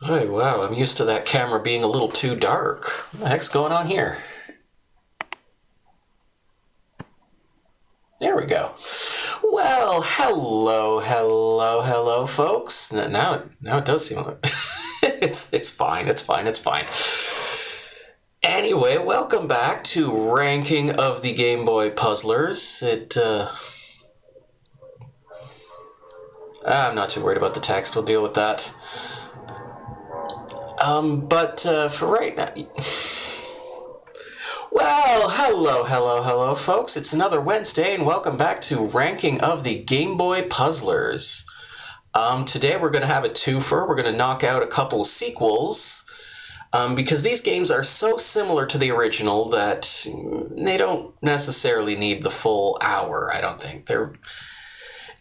Hey, wow, I'm used to that camera being a little too dark. What the heck's going on here? There we go. Well, hello, folks. Now it does seem like it's fine. Anyway, welcome back to Ranking of the Game Boy Puzzlers. I'm not too worried about the text. We'll deal with that. But for right now... Well, hello, folks. It's another Wednesday, and welcome back to Ranking of the Game Boy Puzzlers. Today we're going to have a twofer. We're going to knock out a couple sequels, because these games are so similar to the original that they don't necessarily need the full hour, I don't think.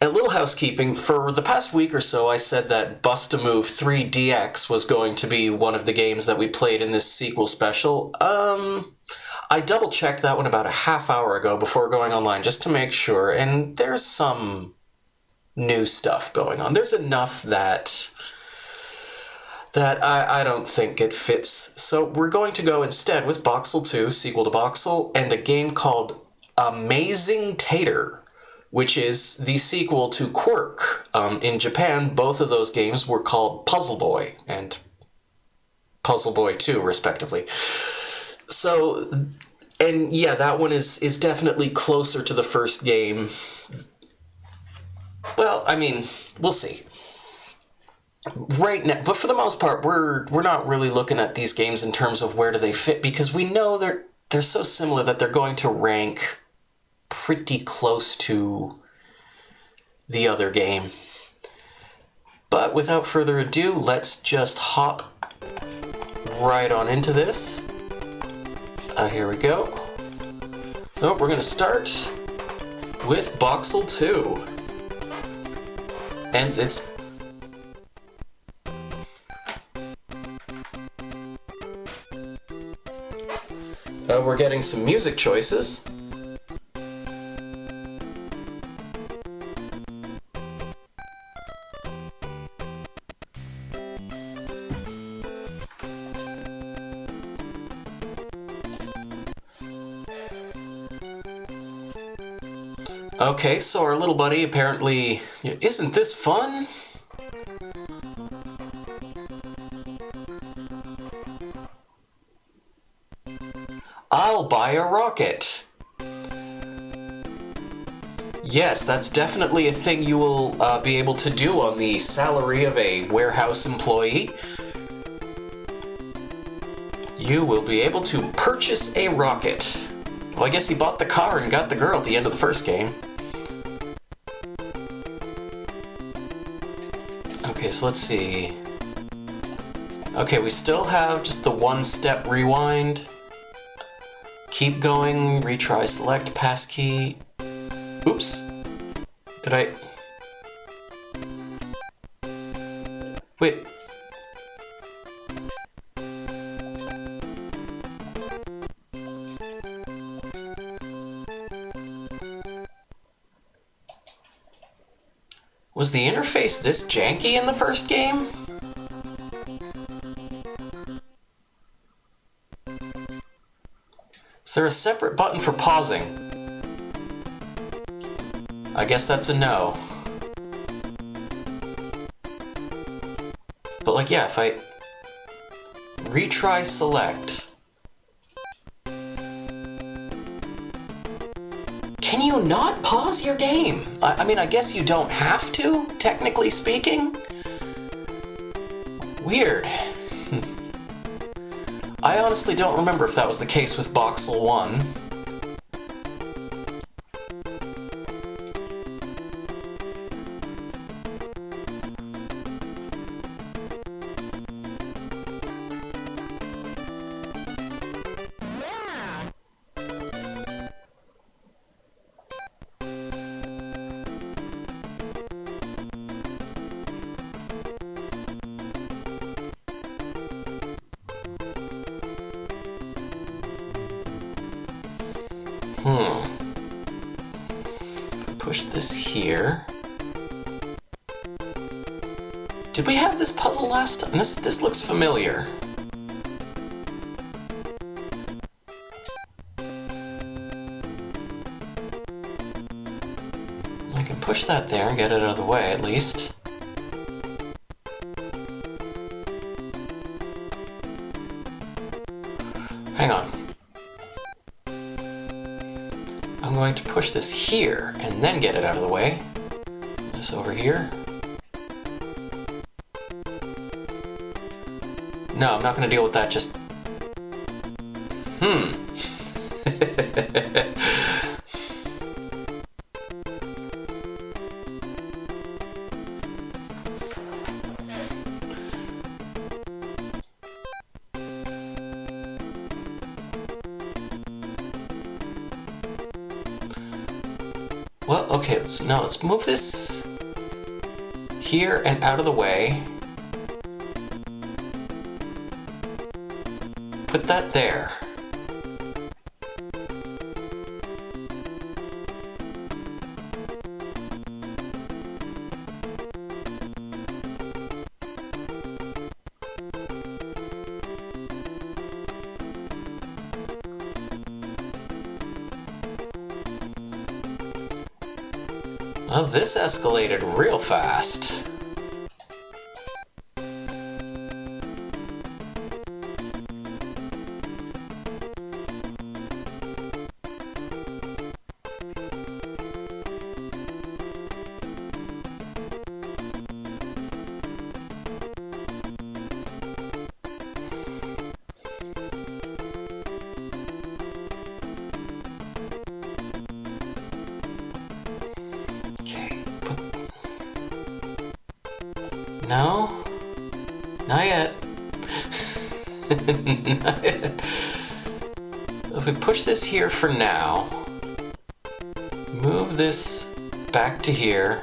A little housekeeping. For the past week or so, I said that Bust-A-Move 3DX was going to be one of the games that we played in this sequel special. I double-checked that one about a half hour ago before going online, just to make sure, and there's some new stuff going on. There's enough that I don't think it fits. So we're going to go instead with Boxxle 2, sequel to Boxxle, and a game called Amazing Tater, which is the sequel to Quirk. In Japan, both of those games were called Puzzle Boy and Puzzle Boy 2, respectively. So, and yeah, that one is definitely closer to the first game. Well, I mean, we'll see. Right now, but for the most part, we're not really looking at these games in terms of where do they fit, because we know they're so similar that they're going to rank pretty close to the other game. But without further ado, let's just hop right on into this. Here we go. So we're going to start with Boxxle 2. And it's... we're getting some music choices. Okay, so our little buddy apparently... Isn't this fun? I'll buy a rocket. Yes, that's definitely a thing you will be able to do on the salary of a warehouse employee. You will be able to purchase a rocket. Well, I guess he bought the car and got the girl at the end of the first game. Okay, so let's see. Okay, we still have just the one-step rewind. Keep going, retry, select, passkey. Oops. Did I... Wait. Was the interface this janky in the first game? Is there a separate button for pausing? I guess that's a no. But like, yeah, if I retry select... Can you not pause your game? I mean, I guess you don't have to, technically speaking. Weird. I honestly don't remember if that was the case with Boxxle 1. Push this here. Did we have this puzzle last time? This looks familiar. I can push that there and get it out of the way at least. Hang on. I'm going to push this here and then get it out of the way. This over here. No, I'm not going to deal with that just... Well, okay, let's move this here and out of the way. Put that there. Oh, this escalated real fast. No, not yet. Not yet. If we push this here for now, move this back to here.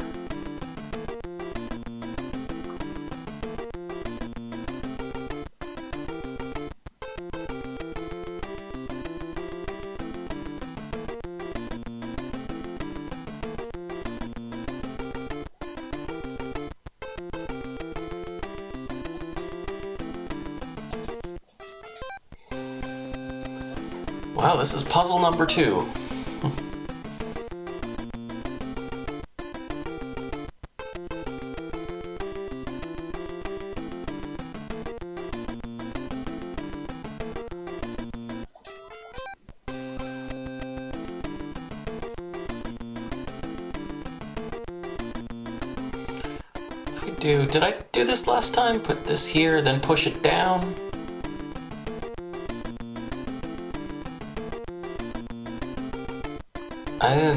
Wow, this is puzzle number 2. Did I do this last time? Put this here, then push it down?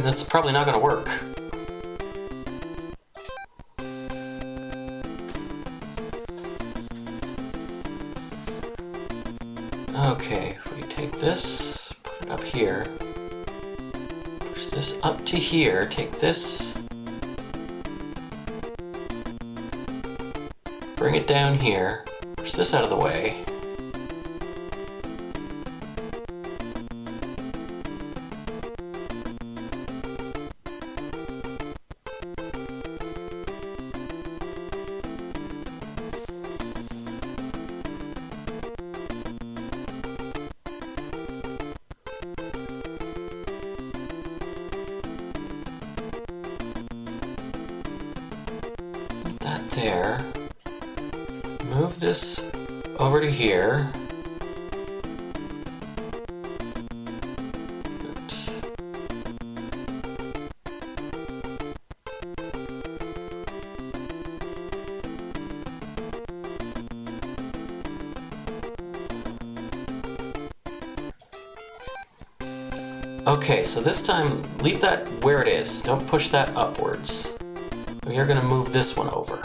That's probably not going to work. Okay, if we take this, put it up here, push this up to here, take this, bring it down here, push this out of the way. That there. Move this over to here. Okay, so this time leave that where it is. Don't push that upwards. We are going to move this one over.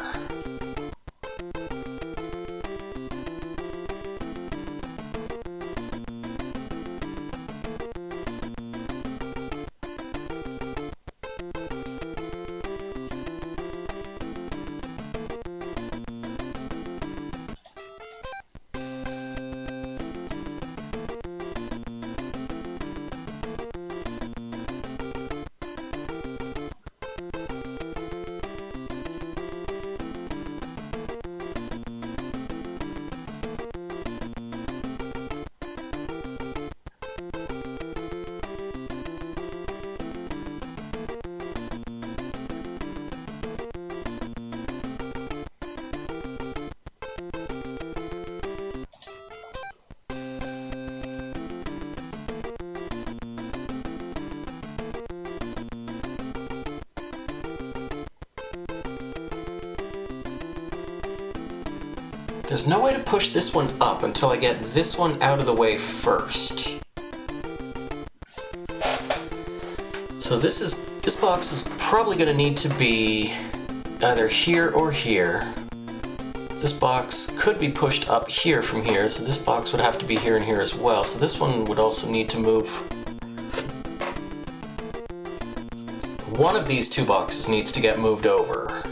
There's no way to push this one up until I get this one out of the way first. So this box is probably going to need to be either here or here. This box could be pushed up here from here, so this box would have to be here and here as well. So this one would also need to move. One of these two boxes needs to get moved over.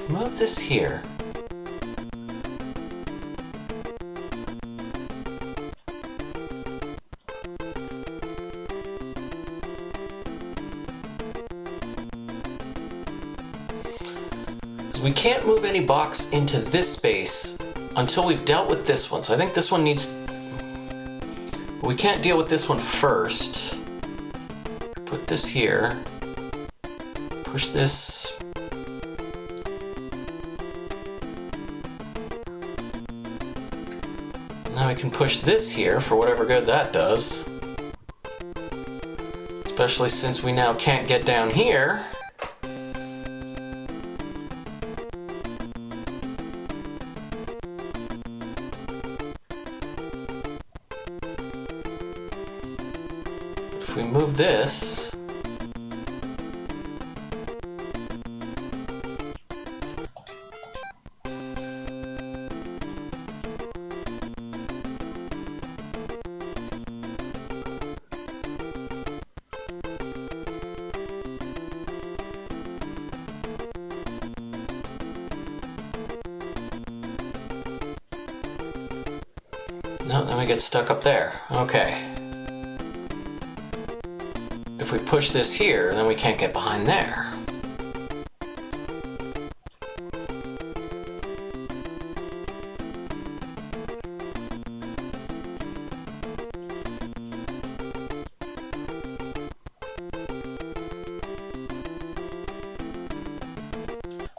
Move this here. We can't move any box into this space until we've dealt with this one. So I think this one needs... We can't deal with this one first. Put this here. Push this... Now we can push this here for whatever good that does. Especially since we now can't get down here. If we move this... No, then we get stuck up there. Okay. If we push this here, then we can't get behind there.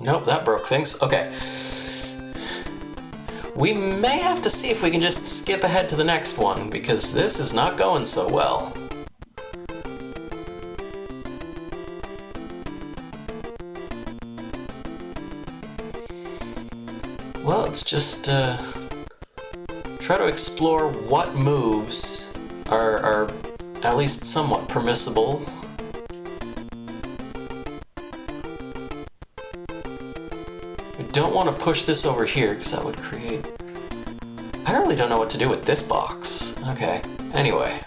Nope, that broke things. Okay. We may have to see if we can just skip ahead to the next one, because this is not going so well. Well, let's just try to explore what moves are at least somewhat permissible. Don't want to push this over here because that would create... I really don't know what to do with this box. Okay, anyway.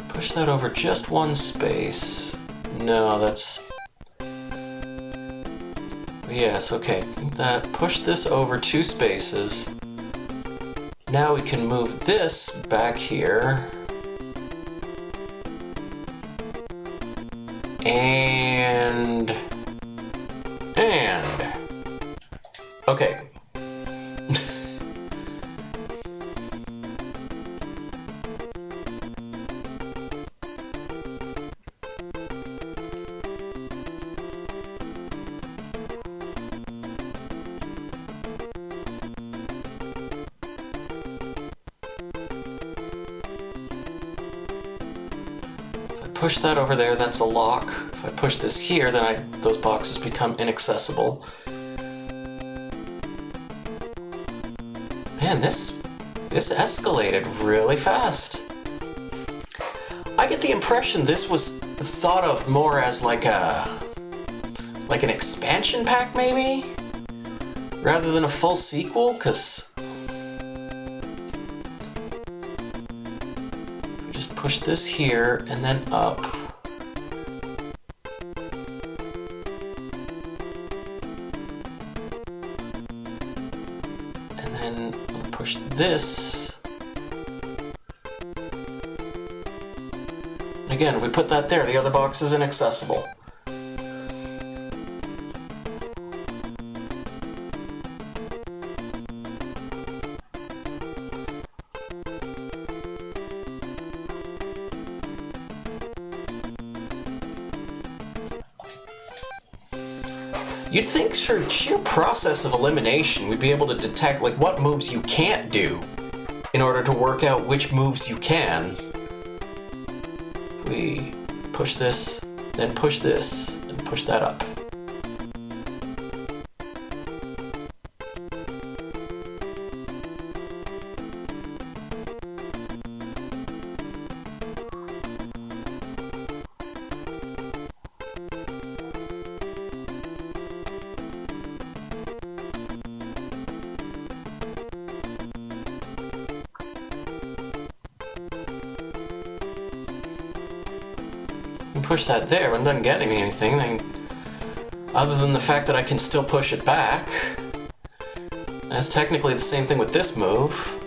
Push that over just one space. No, that's... Yes, okay. Push this over two spaces. Now we can move this back here. And... Okay. Push that over there, that's a lock. If I push this here, then those boxes become inaccessible. Man, this escalated really fast. I get the impression this was thought of more as like an expansion pack, maybe? Rather than a full sequel, because push this here and then up. And then push this. And again, we put that there. The other box is inaccessible. You'd think through the sheer process of elimination we'd be able to detect like what moves you can't do in order to work out which moves you can. We push this, then push this, and push that up. Push that there, but it doesn't get me anything, other than the fact that I can still push it back. That's technically the same thing with this move.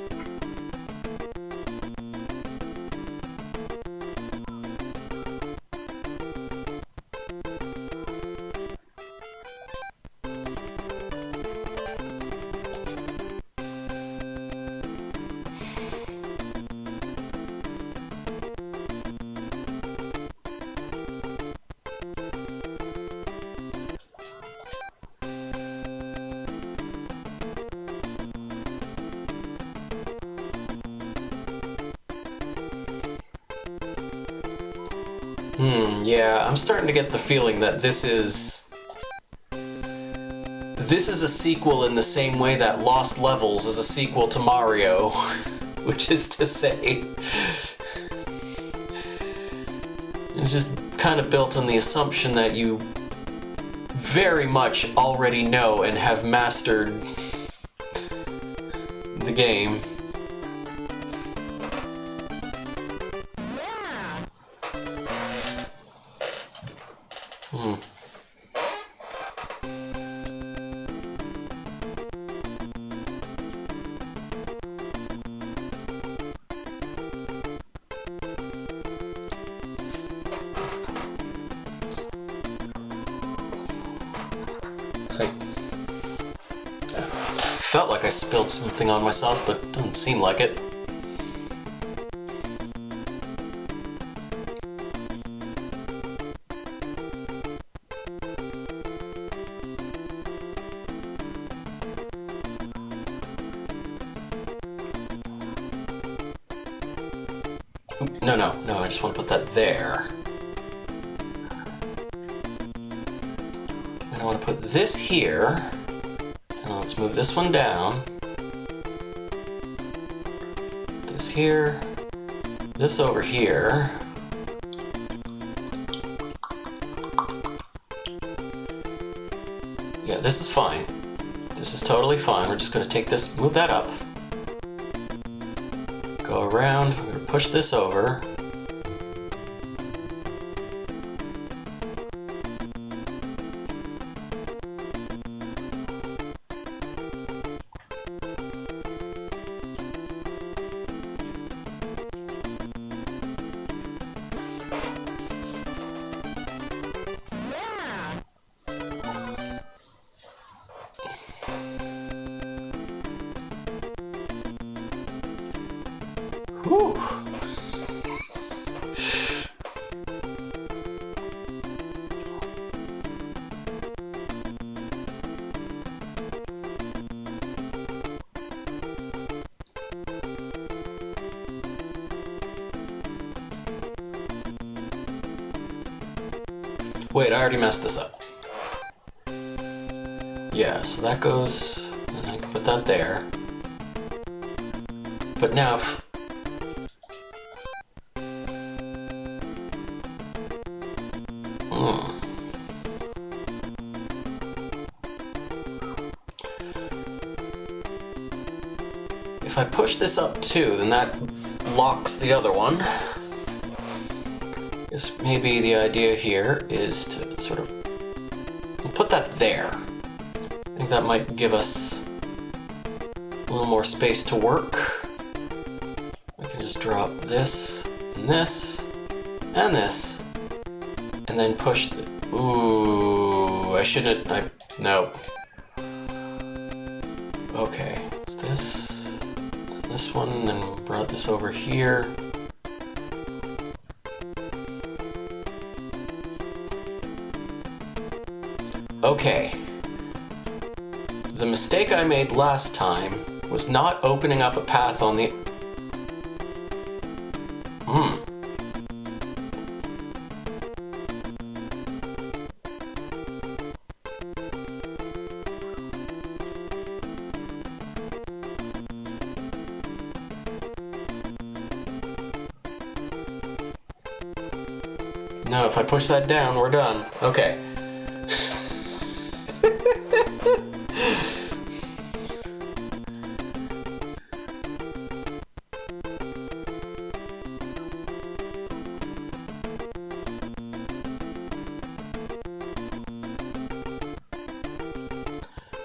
Yeah, I'm starting to get the feeling that this is a sequel in the same way that Lost Levels is a sequel to Mario, which is to say, it's just kind of built on the assumption that you very much already know and have mastered the game. Felt like I spilled something on myself, but it doesn't seem like it. Oop, no, I just want to put that there. And I want to put this here. Let's move this one down. This here. This over here. Yeah, this is fine. This is totally fine. We're just going to take this, move that up. Go around. We're going to push this over. Whew. Wait, I already messed this up. Yeah, so that goes, and I can put that there. But now, if I push this up too, then that locks the other one. I guess maybe the idea here is to sort of put that there. I think that might give us a little more space to work. I can just drop this, and this, and this, and then push the... Ooh, I shouldn't... Nope. Okay, it's this one, and then brought this over here. Okay. The mistake I made last time was not opening up a path on the... No, if I push that down, we're done. Okay.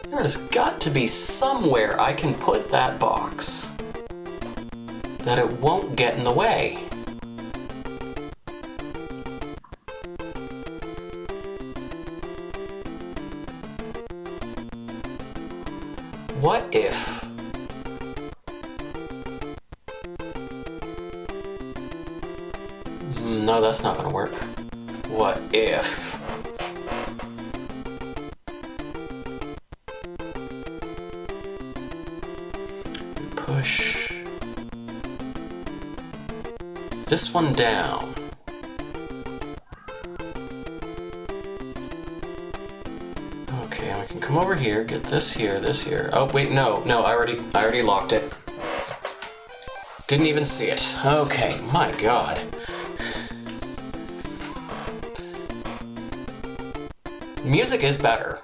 There's got to be somewhere I can put that box that it won't get in the way. What if... No, that's not gonna work. What if... push this one down. Okay, and we can come over here, get this here, this here. Oh wait, no, I already locked it. Didn't even see it. Okay, my God. Music is better.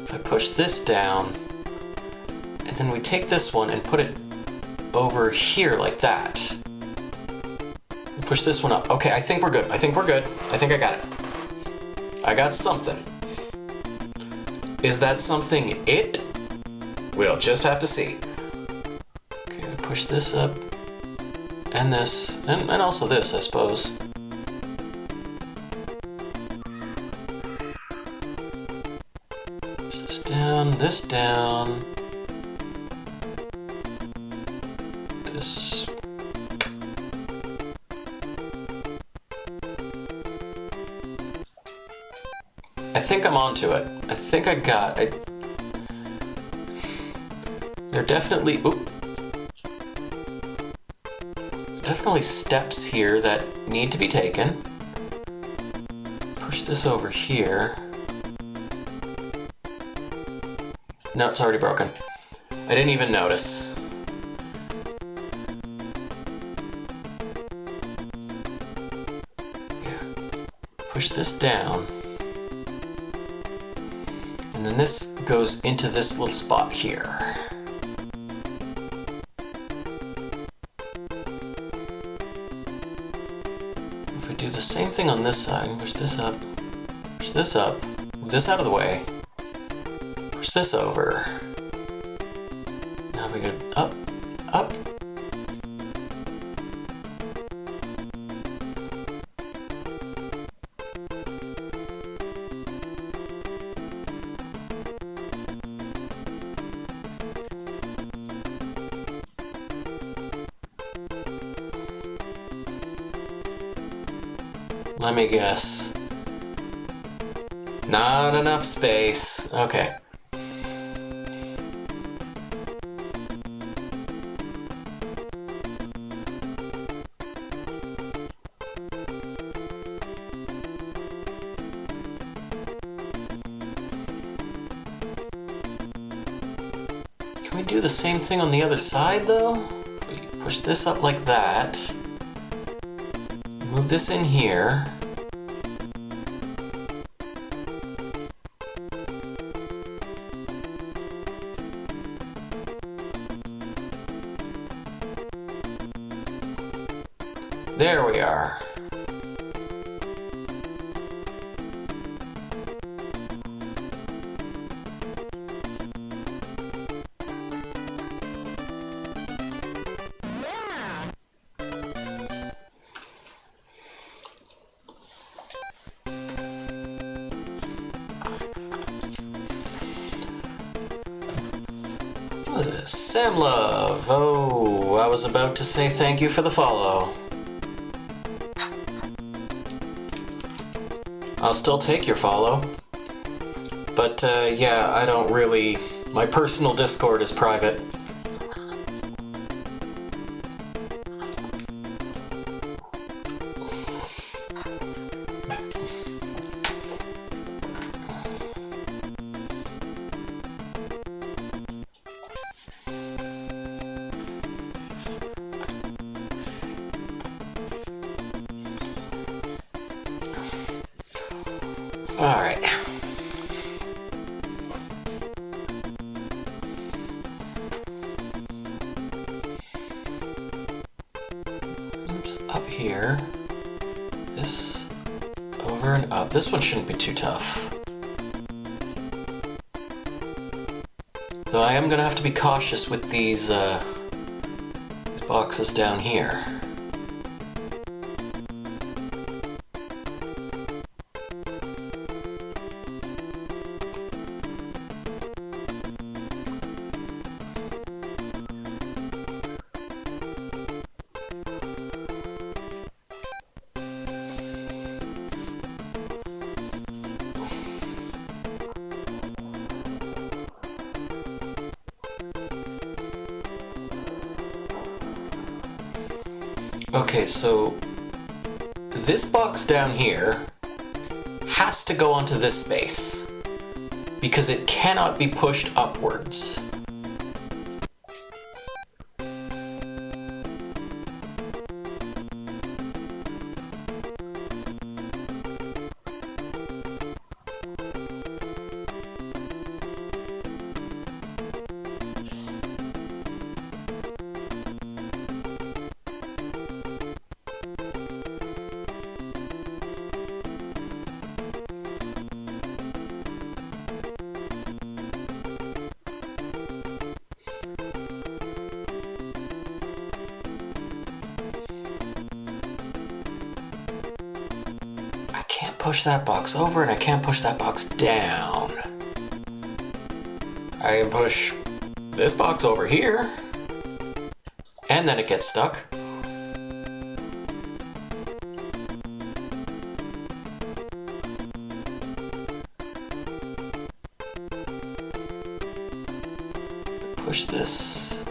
If I push this down, and then we take this one and put it over here like that. And push this one up. Okay, I think we're good. I think we're good. I think I got it. I got something. Is that something it? We'll just have to see. Okay, push this up, and this, and also this, I suppose. This down, this. I think I'm onto it. I think I got it. There are definitely, definitely steps here that need to be taken. Push this over here. No, it's already broken. I didn't even notice. Push this down. And then this goes into this little spot here. If I do the same thing on this side, push this up, move this out of the way. Push this over. Now we go up, up. Let me guess. Not enough space. Okay. Can we do the same thing on the other side, though? Push this up like that. Move this in here. There we are. What is this? Sam Love. Oh, I was about to say thank you for the follow. I'll still take your follow. But yeah, I don't really... My personal Discord is private. Alright. Oops, up here. This over and up. This one shouldn't be too tough. Though I am gonna have to be cautious with these boxes down here. Okay, so this box down here has to go onto this space because it cannot be pushed upwards. Push that box over and I can't push that box down. I can push this box over here and then it gets stuck. Push this.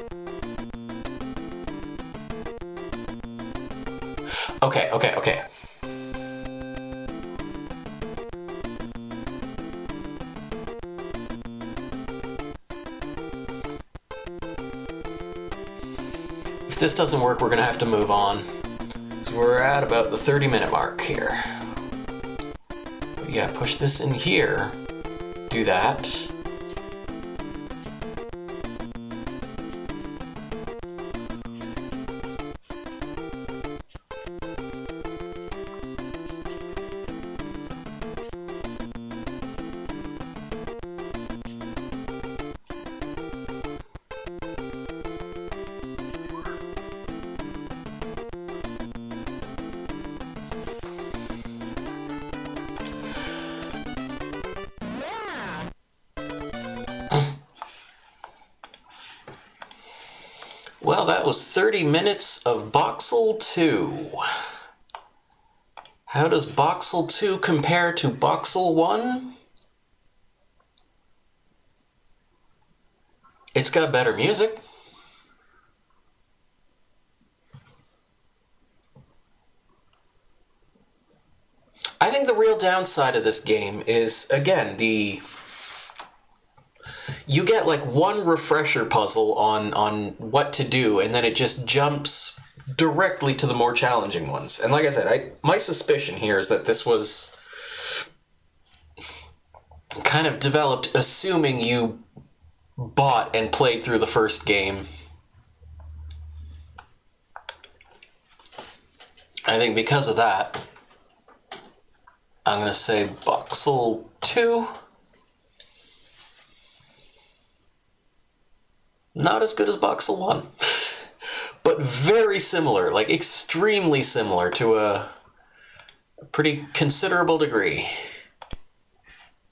Okay. If this doesn't work, we're gonna have to move on. So we're at about the 30-minute mark here. But yeah, push this in here. Do that. Well, that was 30 minutes of Boxxle 2. How does Boxxle 2 compare to Boxxle 1? It's got better music. I think the real downside of this game is, again, you get like one refresher puzzle on what to do, and then it just jumps directly to the more challenging ones. And like I said, my suspicion here is that this was kind of developed assuming you bought and played through the first game. I think because of that, I'm going to say Boxxle 2. Not as good as Boxxle 1. But very similar, like extremely similar to a pretty considerable degree.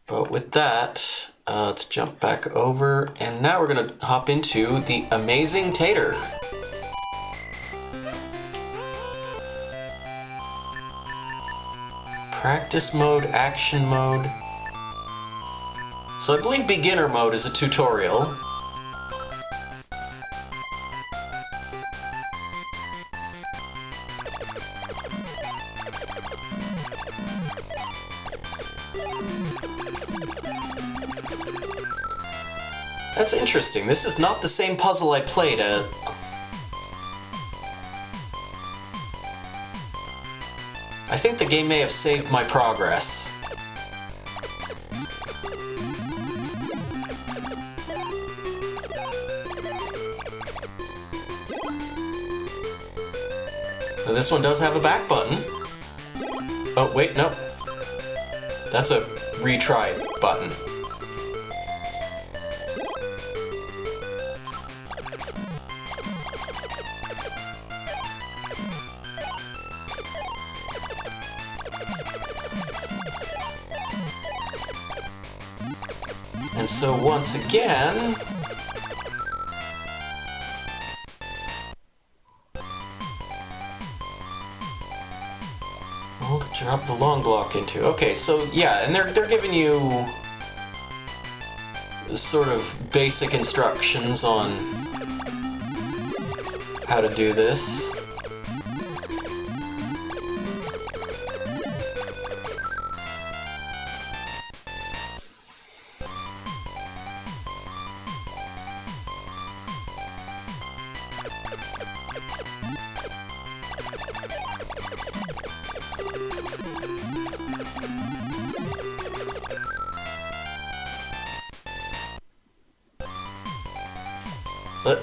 But with that, let's jump back over, and now we're going to hop into the amazing Tater. Practice mode, action mode. So I believe beginner mode is a tutorial. That's interesting. This is not the same puzzle I played at. I think the game may have saved my progress. Now, this one does have a back button. Oh, wait, no. That's a retry button. And so once again, we'll drop the long block into. Okay, so yeah, and they're giving you sort of basic instructions on how to do this.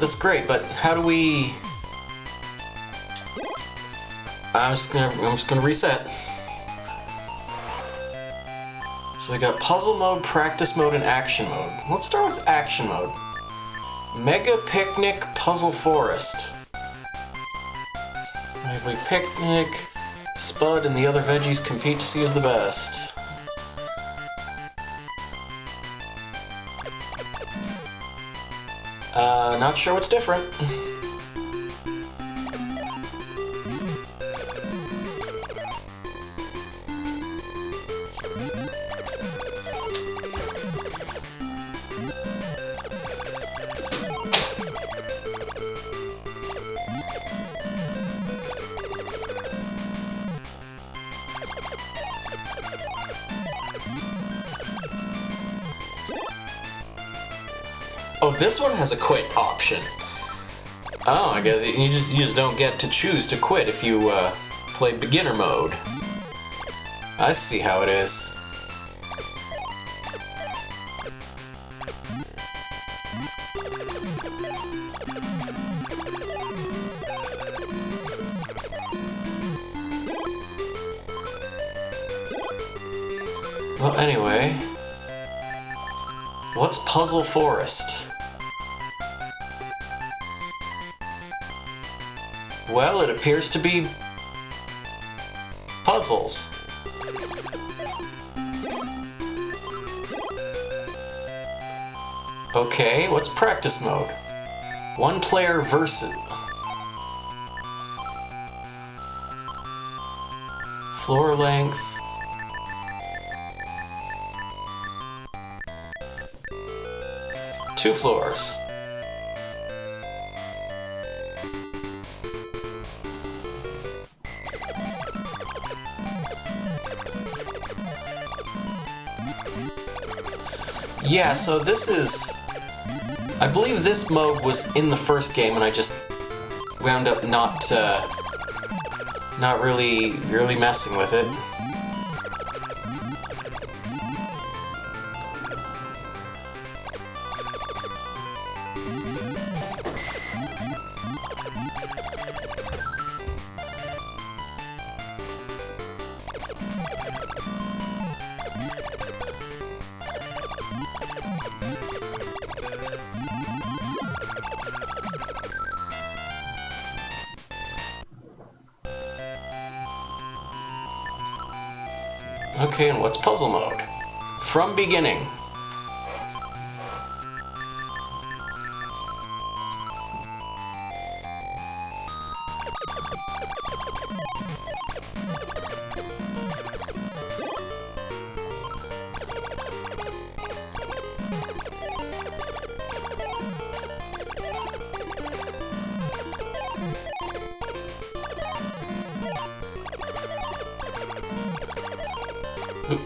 That's great, but how do we... I'm just gonna reset. So we got puzzle mode, practice mode, and action mode. Let's start with action mode. Mega Picnic Puzzle Forest. Lively Picnic. Spud and the other veggies compete to see who's the best. Not sure what's different. Oh, this one has a quit option. Oh, I guess you just don't get to choose to quit if you play beginner mode. I see how it is. Well, anyway, what's Puzzle Forest? Well, it appears to be puzzles. Okay, what's practice mode? One player versus... Floor length. Two floors. Yeah, so this is I believe this mode was in the first game, and I just wound up not really messing with it. Okay, and what's puzzle mode? From beginning.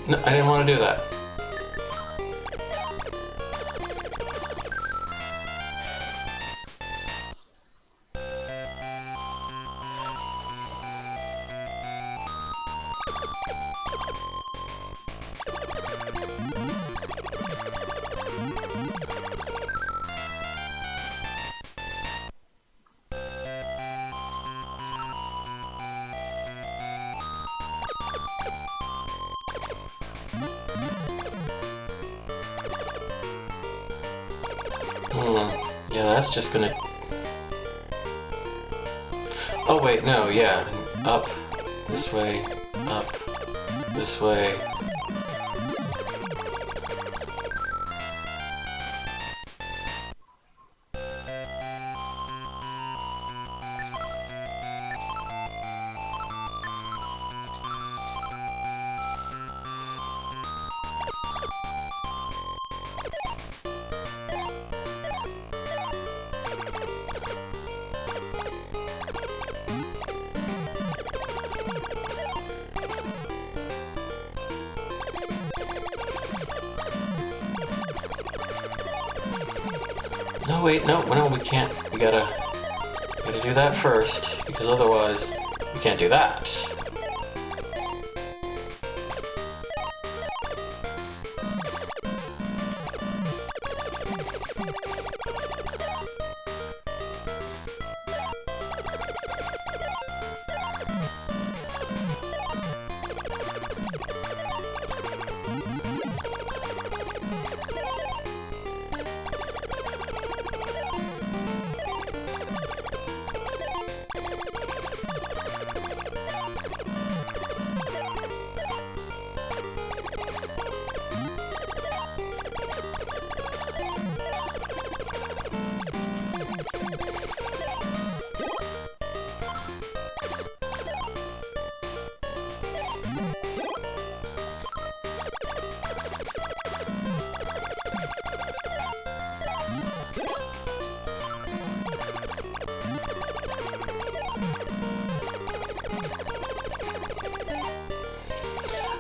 No, I didn't want to do that. Yeah, that's just gonna... Oh wait, no, yeah. Up, this way, up, this way. No, wait, no, we can't. We gotta do that first, because otherwise we can't do that.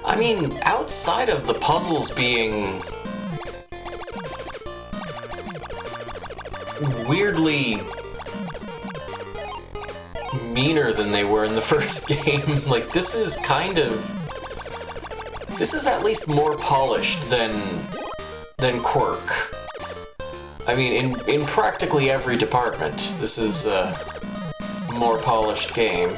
I mean, outside of the puzzles being weirdly meaner than they were in the first game, like, this is at least more polished than Quirk. I mean, in practically every department, this is a more polished game.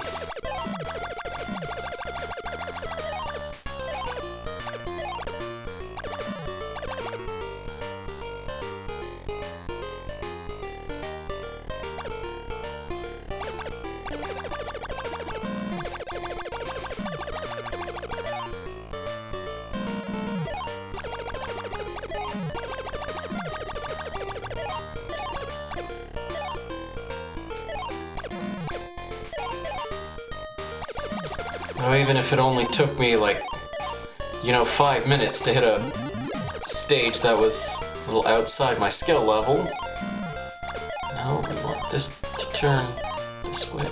Now, even if it only took me, like, 5 minutes to hit a stage that was a little outside my skill level. Now we want this to turn this way.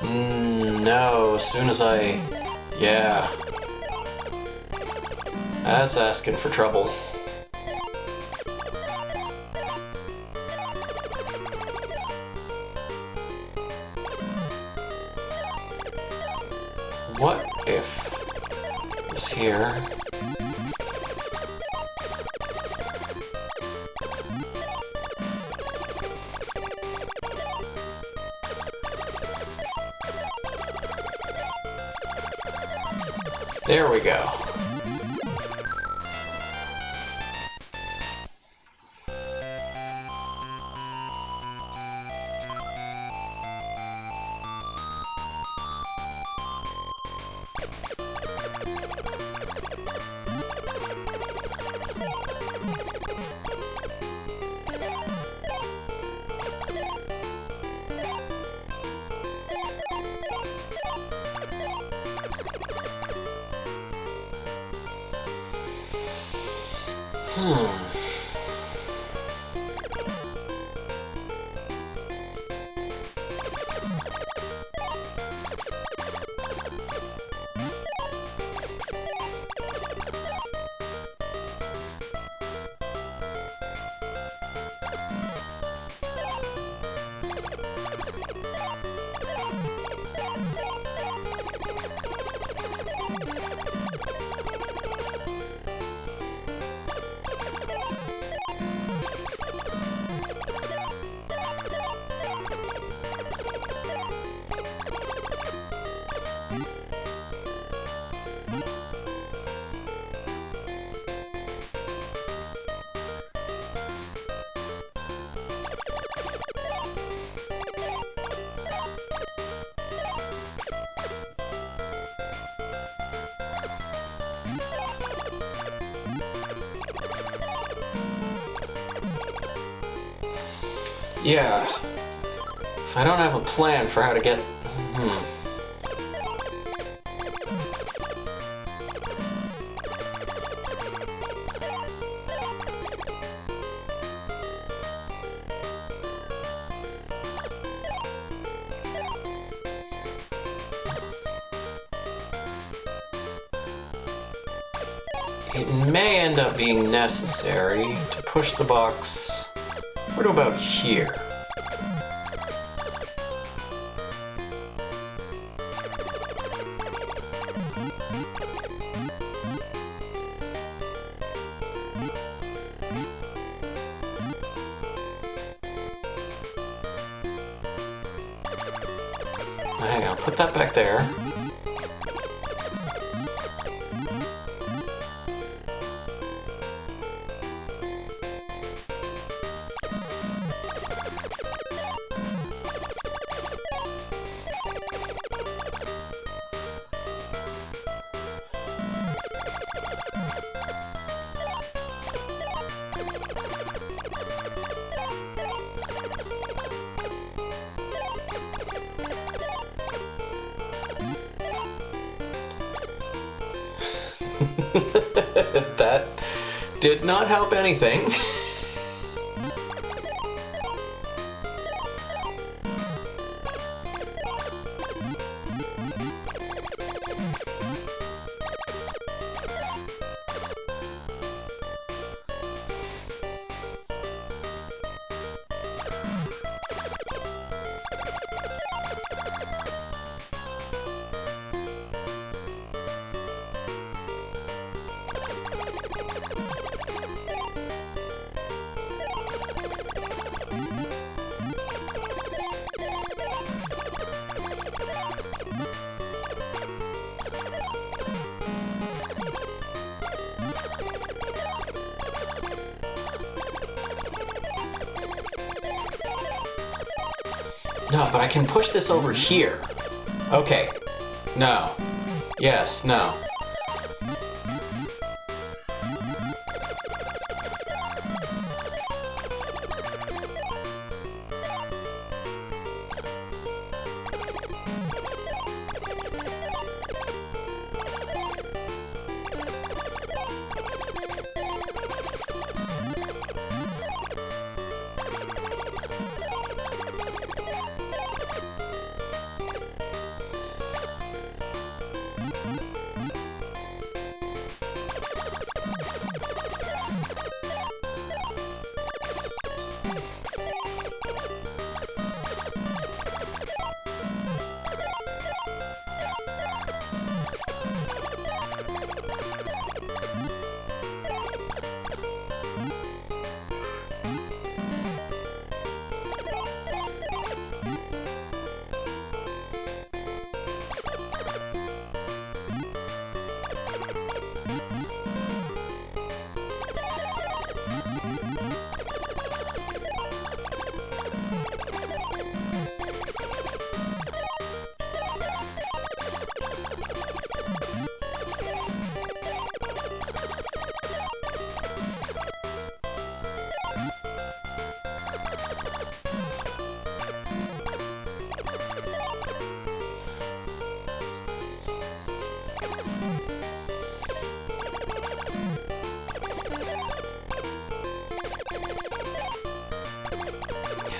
No, as soon as I... Yeah. That's asking for trouble. What if it's here? There we go. Yeah. If I don't have a plan for how to get... It may end up being necessary to push the box... What about here? Hang on, put that back there. That did not help anything. No, but I can push this over here. Okay. No. Yes, no.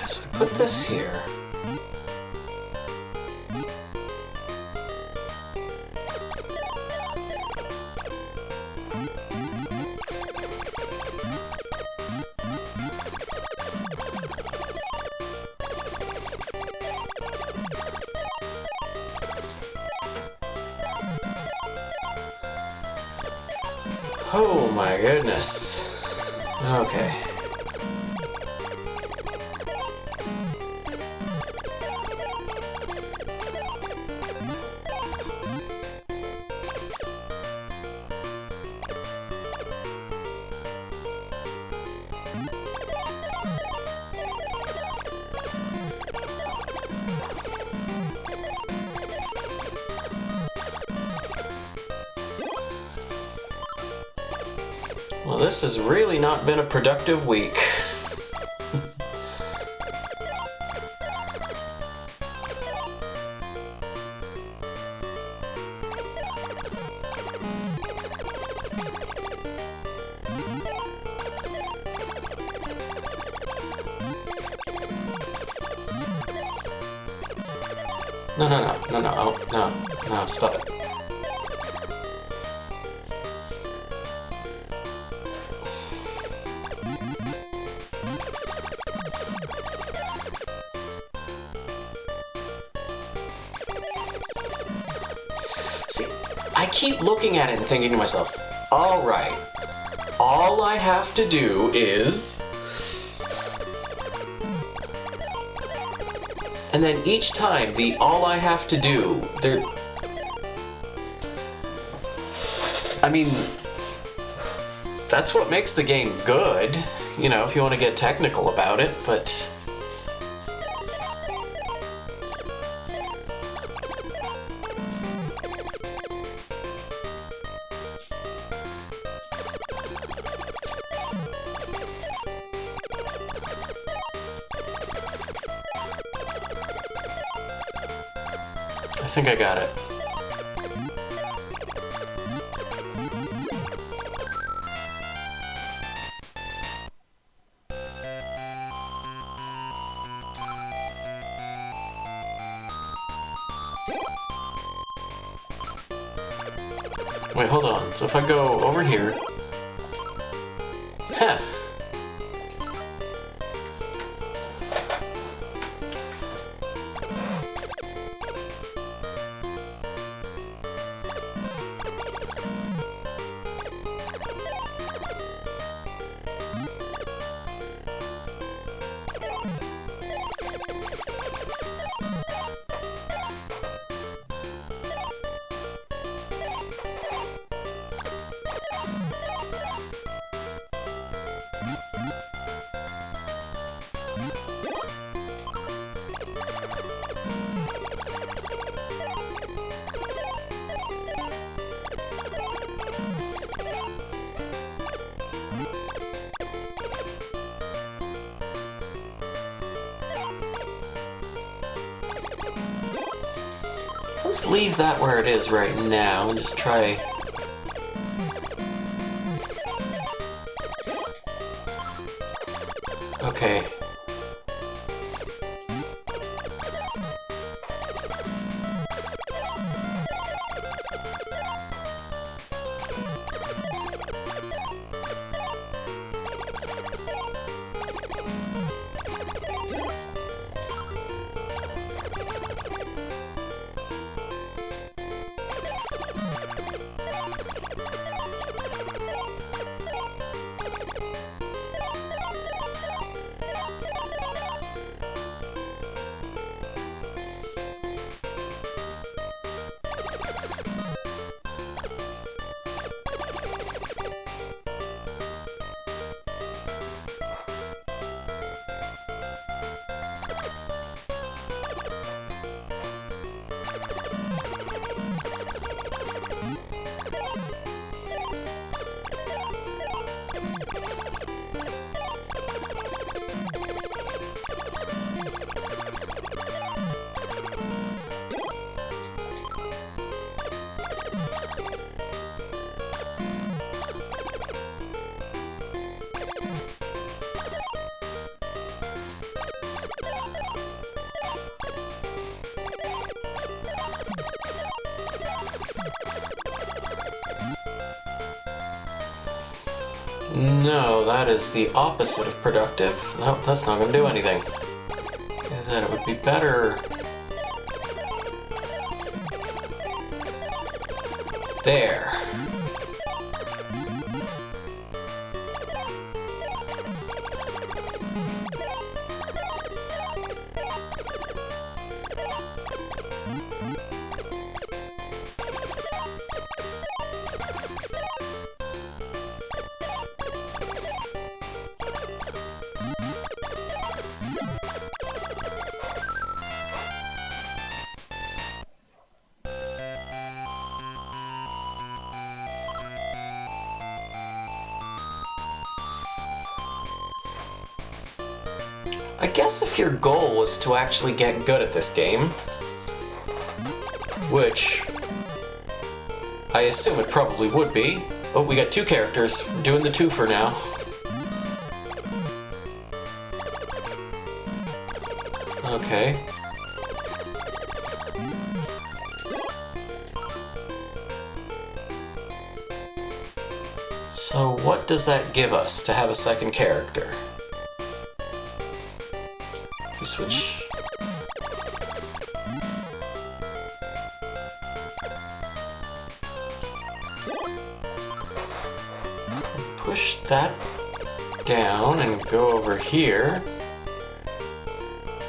So I put this here. Oh my goodness. Okay. Well, this has really not been a productive week. No, stop it. See, I keep looking at it and thinking to myself, all right, all I have to do is... And then each time, the all I have to do, there... I mean, that's what makes the game good, you know, if you want to get technical about it, but... I think I got it. Wait, hold on. So if I go over here... Huh. Let's leave that where it is right now and just try... Okay. No, that is the opposite of productive. No, that's not going to do anything. Is that it would be better... There. I guess if your goal was to actually get good at this game, which I assume it probably would be. Oh, we got two characters. We're doing the two for now. Okay. So what does that give us to have a second character? We switch. Push that down and go over here.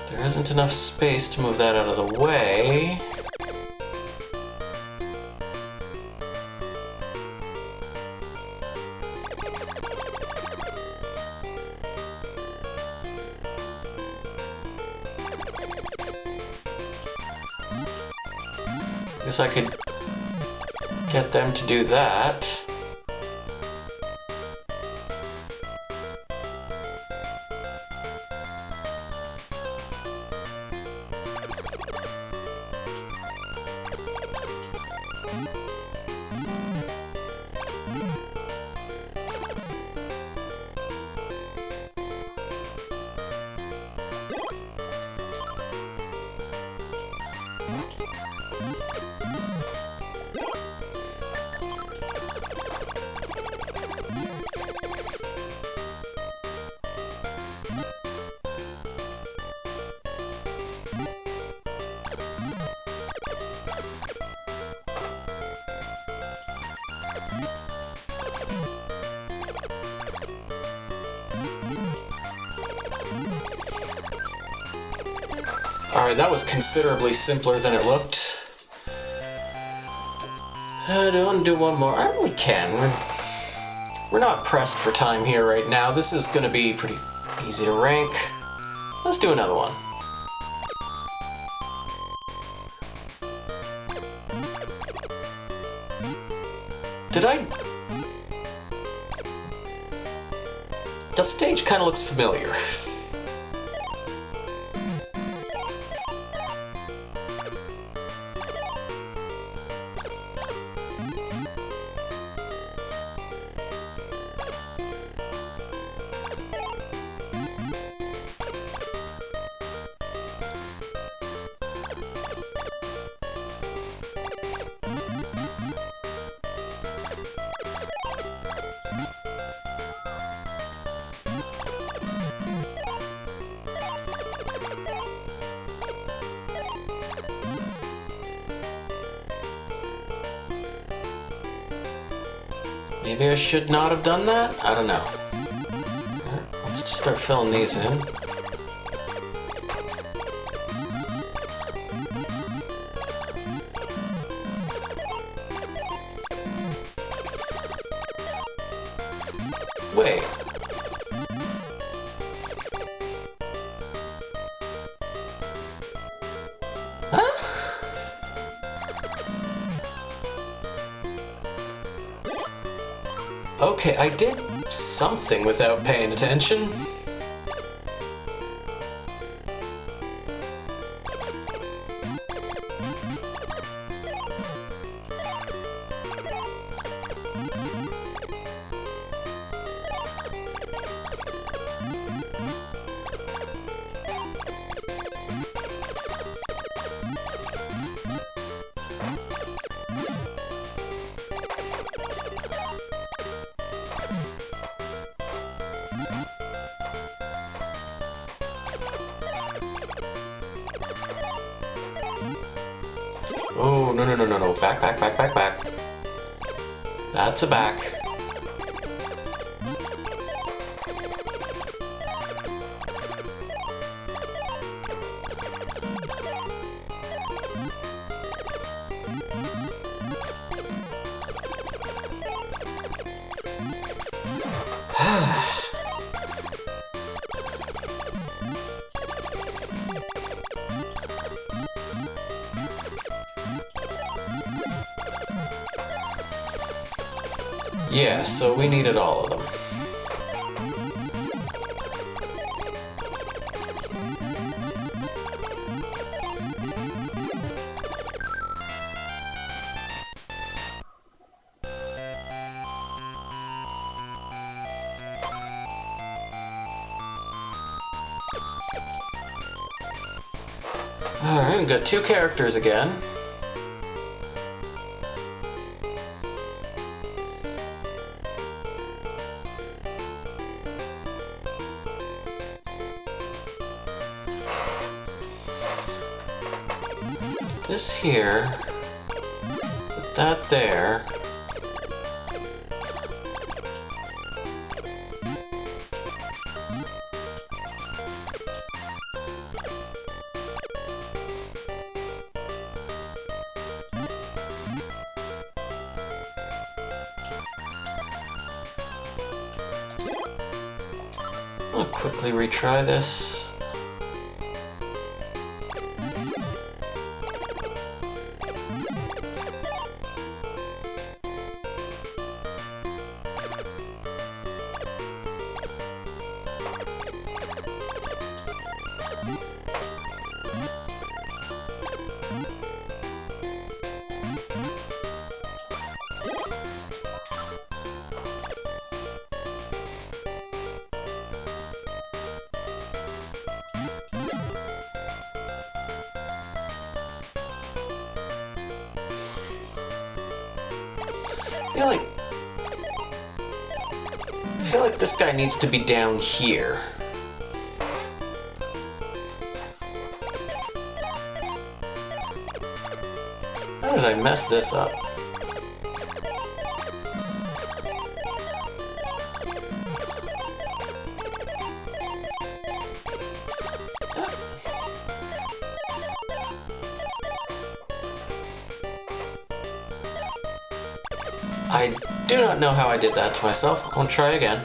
There isn't enough space to move that out of the way. Guess I could get them to do that. Alright, that was considerably simpler than it looked. I don't want to do one more. We can. We're not pressed for time here right now. This is going to be pretty easy to rank. Let's do another one. Did I... The stage kind of looks familiar. Maybe I should not have done that? I don't know. Right, let's just start filling these in. Wait. Huh? Okay, I did something without paying attention. Oh, no, no, no, no, no. Back, back, back, back, back. That's a back. Yeah, so we needed all of them. Alright, we've got 2 characters again. This here, put that there. I'll quickly retry this. I feel like this guy needs to be down here. How did I mess this up? I do not know how I did that to myself. I want to try again.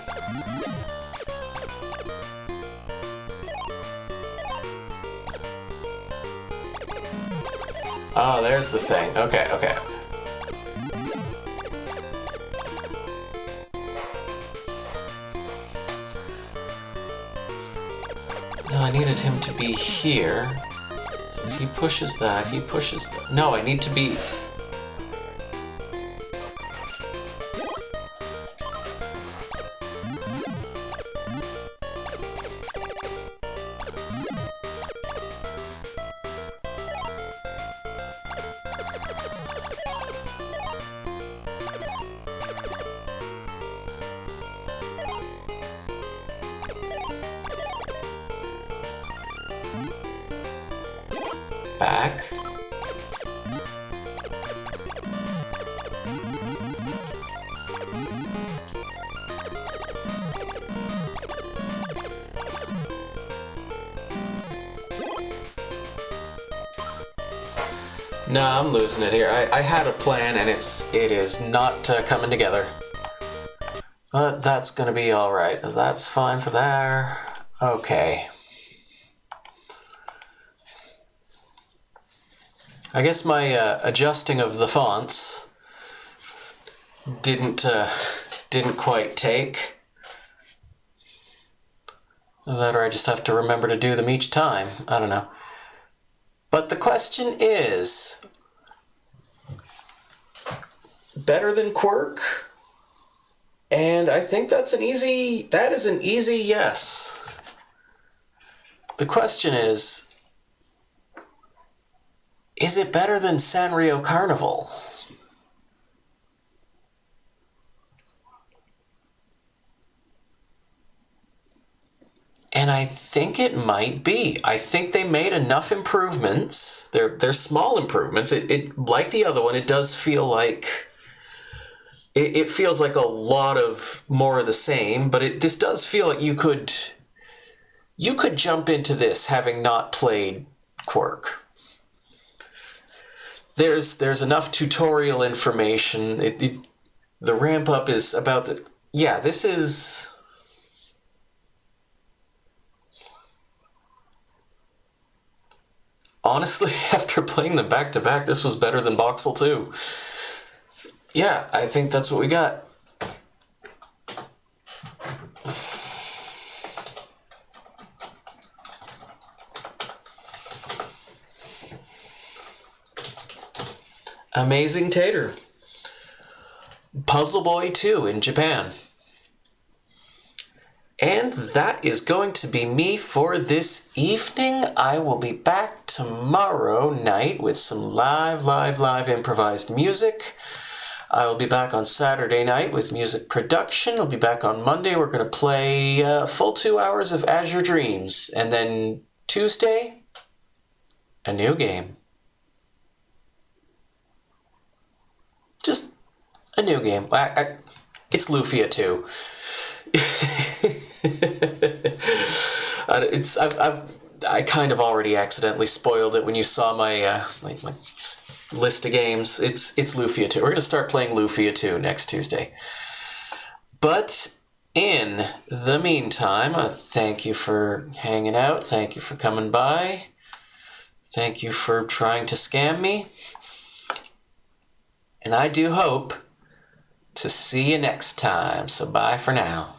Oh, there's the thing. Okay, okay. Now I needed him to be here. So he pushes that, he pushes that. No, I need to be... back. No, I'm losing it here. I had a plan and it is not coming together. But that's gonna be alright. That's fine for there. Okay. I guess my adjusting of the fonts didn't quite take. That or I just have to remember to do them each time. I don't know. But the question is, better than Quirk? And I think that is an easy yes. The question is it better than Sanrio Carnival? And I think it might be. I think they made enough improvements. They're small improvements. It like the other one, it does feel like it feels like a lot of more of the same, but this does feel like you could jump into this having not played Quirk. There's enough tutorial information. The ramp up is about the yeah. This is. Honestly, after playing them back to back, this was better than Boxxle 2. Yeah, I think that's what we got. Amazing Tater. Puzzle Boy 2 in Japan. And that is going to be me for this evening. I will be back tomorrow night with some live improvised music. I will be back on Saturday night with music production. I'll be back on Monday. We're going to play a full 2 hours of Azure Dreams. And then Tuesday, a new game. Just a new game. It's Lufia 2. I kind of already accidentally spoiled it when you saw my my list of games. It's Lufia 2. We're going to start playing Lufia 2 next Tuesday. But in the meantime, thank you for hanging out. Thank you for coming by. Thank you for trying to scam me. And I do hope to see you next time. So bye for now.